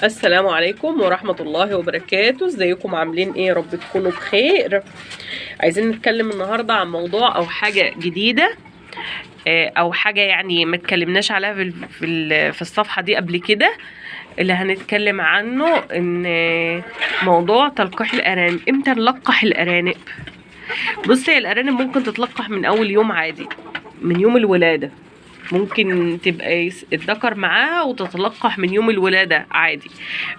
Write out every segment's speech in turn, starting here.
السلام عليكم ورحمة الله وبركاته. ازيكم عاملين ايه؟ يا رب تكونوا بخير. عايزين نتكلم النهاردة عن موضوع او حاجة جديدة، او حاجة يعني ما اتكلمناش عليها في الصفحة دي قبل كده. اللي هنتكلم عنه ان موضوع تلقيح الارانب. امتى نلقح الارانب؟ بصي، الارانب ممكن تتلقح من اول يوم عادي، من يوم الولادة. ممكن تبقى الذكر معاها وتتلقح من يوم الولادة عادي.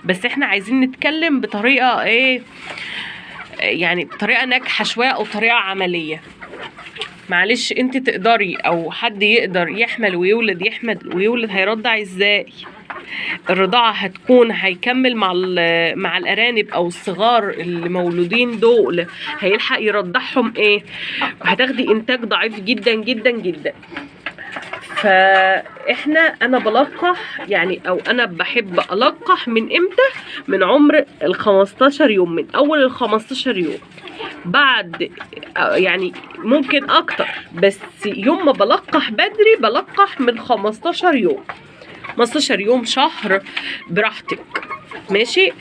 بس احنا عايزين نتكلم بطريقة ايه، يعني بطريقة ناجحة شوية او طريقة عملية. معلش، انت تقدري او حد يقدر يحمل ويولد، يحمل ويولد، هيرضع ازاي؟ الرضاعة هتكون هيكمل مع الارانب او الصغار اللي مولودين دول، هيلحق يرضعهم ايه؟ هتاخدي انتاج ضعيف جدا جدا جدا. انا بلقح يعني، او انا بحب القح من امتى؟ من عمر ال15 يوم، من اول ال15 يوم. بعد يعني ممكن اكتر، بس يوم ما بلقح بدري بلقح من 15 يوم. 15 يوم، شهر، براحتك. ماشي،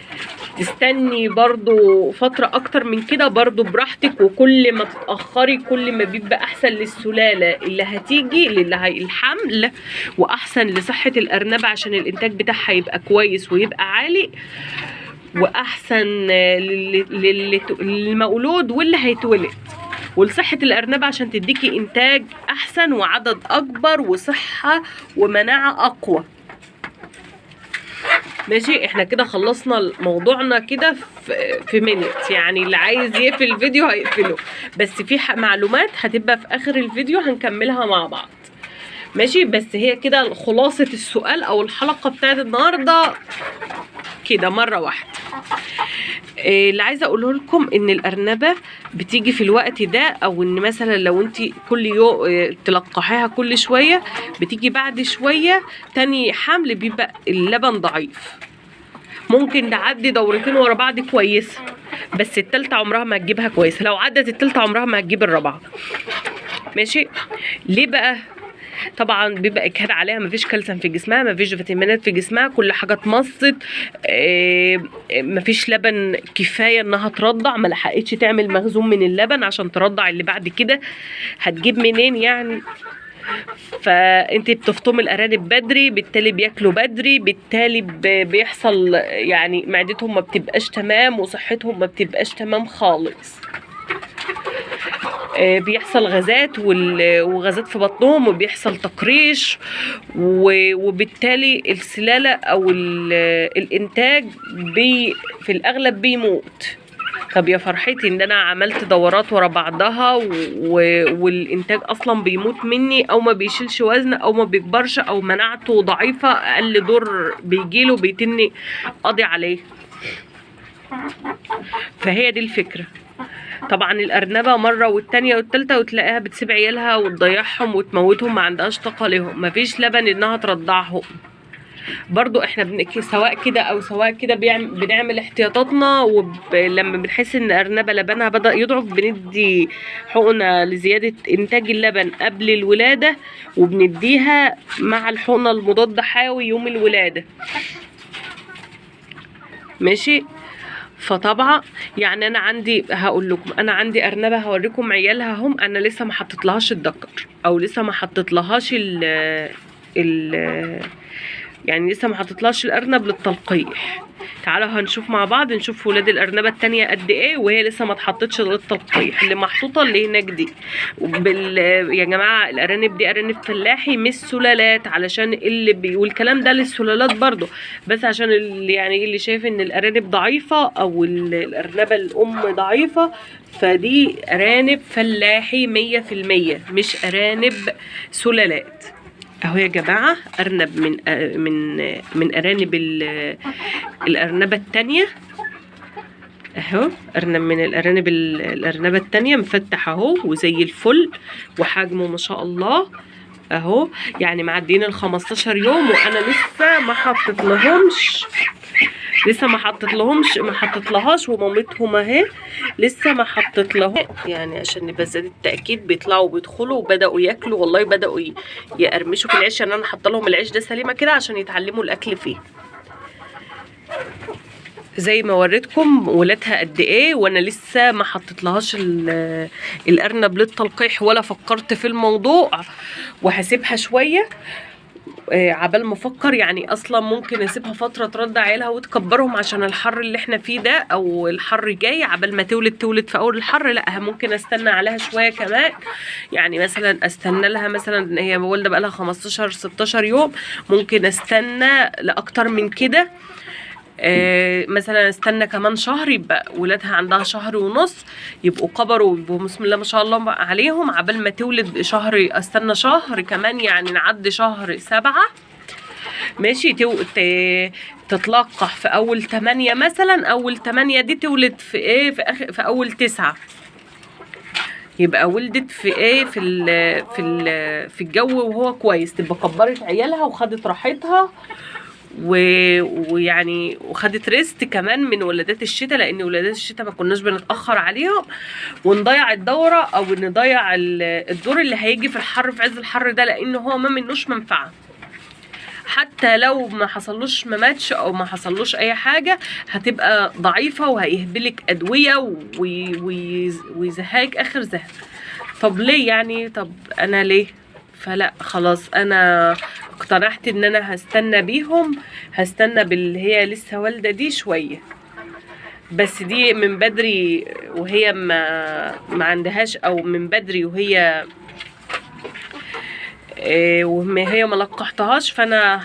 تستني برضو فترة اكتر من كده برضو براحتك. وكل ما تتأخري كل ما بيبقى احسن للسلالة اللي هتيجي الحمل، واحسن لصحة الارنبة عشان الانتاج بتاعها يبقى كويس ويبقى عالي، واحسن للمولود واللي هيتولد، ولصحة الارنبة عشان تديكي انتاج احسن وعدد اكبر وصحة ومناعة اقوى. ماشي، احنا كده خلصنا موضوعنا كده في مينت. يعني اللي عايز يقفل الفيديو هيقفله، بس في معلومات هتبقى في اخر الفيديو هنكملها مع بعض. ماشي، بس هي كده خلاصة السؤال او الحلقة بتاعت النهاردة كده مرة واحدة. اللي عايزه اقوله لكم ان الارنبه بتيجي في الوقت ده، او ان مثلا لو انت كل يوم تلقحيها كل شويه، بتيجي بعد شويه تاني حمل بيبقى اللبن ضعيف. ممكن تعدي دورتين ورا بعض كويسه، بس التالتة عمرها ما هتجيبها كويسه. لو عدت التالتة عمرها ما هتجيب الرابعه. ماشي، ليه بقى؟ طبعا بيبقى اجهاد عليها، مفيش كالسيوم في جسمها، مفيش فيتامينات في جسمها، كل حاجه اتمصت. مفيش لبن كفايه انها ترضع، ما لحقتش تعمل مخزون من اللبن عشان ترضع اللي بعد كده. هتجيب منين يعني؟ فانت بتفطمي الارانب بدري، بالتالي بياكلوا بدري، بالتالي بيحصل يعني معدتهم ما بتبقاش تمام وصحتهم ما بتبقاش تمام خالص. بيحصل غازات وغازات في بطنهم، وبيحصل تقريش، وبالتالي السلالة او الانتاج في الاغلب بيموت. طب يا فرحتي ان انا عملت دورات ورا بعضها والانتاج اصلا بيموت مني، او ما بيشيلش وزن، او ما بيكبرش، او مناعته ضعيفة، اقل دور بيجيله بيتني قاضي عليه. فهي دي الفكرة. طبعا الارنبه مره والتانيه والتالته وتلاقيها بتسيب عيالها وتضيعهم وتموتهم، ما عندهاش طاقه لهم، مفيش لبن انها ترضعهم. برضو احنا سواء كده او سواء كده بنعمل احتياطاتنا، ولما بنحس ان ارنبه لبنها بدا يضعف بندي حقنه لزياده انتاج اللبن قبل الولاده، وبنديها مع الحقنه المضاد حيوي يوم الولاده. ماشي، فطبعا يعني انا عندي، هقول لكم، انا عندي ارنبه هوريكم عيالها هم، انا لسه ما حطيتلهاش الذكر، او لسه ما حطيتلهاش ال يعني لسه ما حطيتلهاش الارنب للتلقيح. تعالوا هنشوف مع بعض، نشوف ولاد الارنبه التانية قد ايه وهي لسه ما اتحطتش للتلقيح. اللي محطوطه اللي هناك دي يا جماعه الارانب دي ارانب فلاحي مش سلالات، علشان اللي والكلام ده للسلالات برضو، بس عشان يعني اللي شايف ان الارانب ضعيفه او الارنبه الام ضعيفه، فدي ارانب فلاحي 100%، مش ارانب سلالات. اهو يا جماعه ارنب من ارانب الارنبه التانية. اهو ارنب من الارنبه التانية، مفتح اهو وزي الفل، وحجمه ما شاء الله اهو. يعني معديين ال15 يوم وانا لسه ما حطيتلهاش، ومامتهم اهي لسه ما حطيتلهم. يعني عشان نبقى زاد التاكيد، بيطلعوا وبيدخلوا وبداوا ياكلوا، والله بداوا يقرمشوا في العيش. يعني انا حاطه لهم العيش ده سليمه كده عشان يتعلموا الاكل فيه. زي ما وريتكم ولادها قد ايه، وانا لسه ما حطيتلهاش الارنب للتلقيح ولا فكرت في الموضوع، وهسيبها شويه عبال ما افكر. يعني اصلا ممكن اسيبها فتره ترضع عيالها وتكبرهم عشان الحر اللي احنا فيه ده، او الحر جاي عبال ما تولد في اول الحر. لا ممكن استنى عليها شويه كمان، يعني مثلا استنى لها، مثلا هي والده بقى لها 15 16 يوم، ممكن استنى لاكتر من كده. مثلا استنى كمان شهر، يبقى ولادها عندها شهر ونص، يبقوا كبروا، يبقوا بسم الله ما شاء الله عليهم، عبال ما تولد شهر، استنى شهر كمان، يعني نعدي شهر 7 ماشي. تتلقح في اول 8 مثلا، اول 8 دي تولد في ايه، في اول 9، يبقى ولدت في ايه، في الجو وهو كويس، تبقى كبرت عيالها وخدت راحتها ويعني وخدت ريست كمان من ولادات الشتاء، لان ولادات الشتاء ما كناش بنتاخر عليهم ونضيع الدوره او نضيع الدور اللي هيجي في الحر، في عز الحر ده، لان هو ما منوش منفعه. حتى لو ما حصلوش، ما ماتش او ما حصلوش اي حاجه، هتبقى ضعيفه وهيهبلك ادويه ويزهقك اخر زهق. طب ليه يعني؟ طب انا ليه؟ فلا خلاص، انا اقتنعت ان انا هستنى بيهم، هستنى باللي هي لسه والده دي شويه، بس دي من بدري وهي ما عندهاش، او من بدري وهي وهي ما لقحتهاش، فانا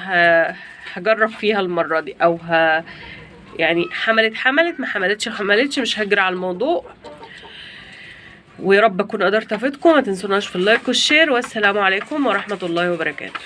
هجرب فيها المره دي، او يعني حملت ما حملتش مش هجري على الموضوع. ويا رب اكون قدرت افيدكم. ما تنسوناش في اللايك والشير، والسلام عليكم ورحمه الله وبركاته.